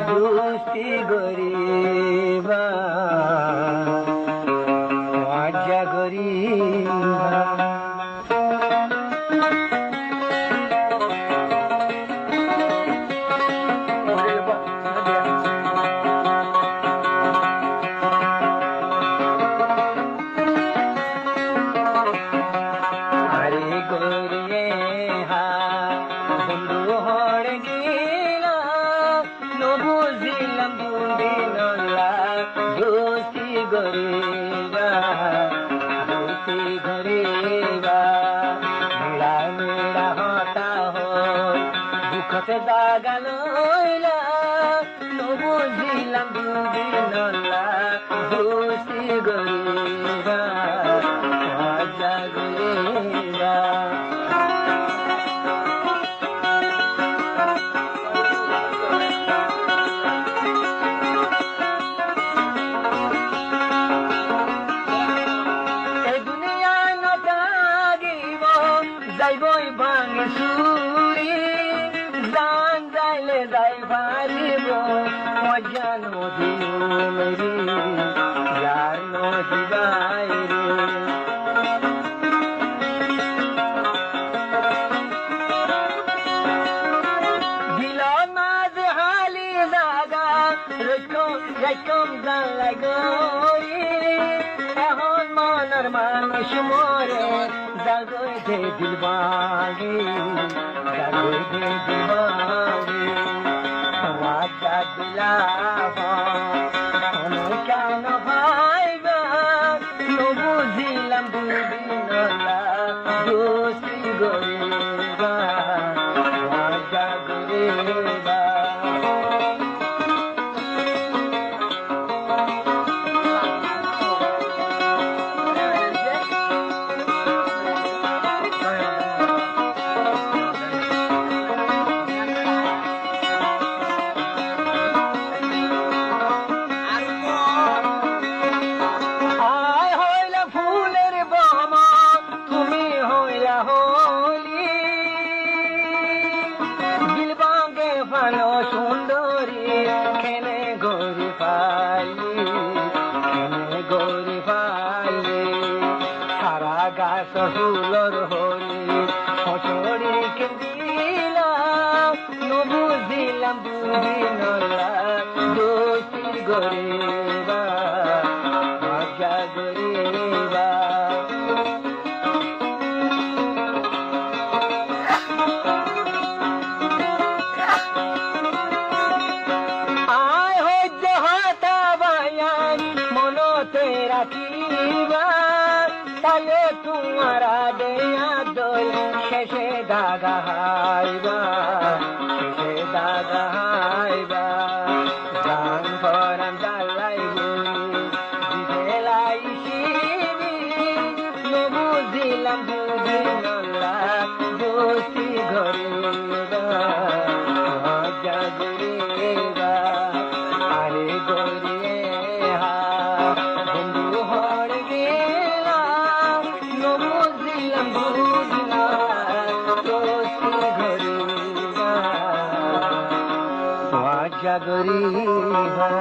দুষ্টি গরিবা মজা গরিবা আরে গরিয়ে হা বন্ধু হড় গিলা নবুঝিলাম দুদিনলা দোষী গরিবা মেড়া মেড়া হতা হই দুঃখতে জাগা লইলা নবুঝিলাম দুদিনলা দোষী গরিবা মজা গরিবা যাইবই ভাঙে সুরি জান যাইলে যাই পারিব মজা নদী মেরি যার নদী বাইরে দিল মাঝ হালি জাগা রকম জান লাগি এখন মনের মানুষ মরে জাগই দে দিলবাগে মজা দিলাবা কেন ভাইবা নবুঝিলাম দুদিনলা দোষী গরিবা মজা গরিবা ভালো সুন্দরী খেলে গরি পাইলি সারা গাছ ফুলর হলি ফসরি কেন্দিলাম নবুঝিলাম দুদিনলা দোষী গরিবা মজা গরিবা রাখিবা তালে তোমারা দেয়া দই শেষে দাগা হাইবা জান ভরান জ্বালাই দিলাই শিবি নবুঝিলাম দুদিনলা দোষী গরিবা মজা গরিবা আরে গরিয়ে হা মজা গরিবা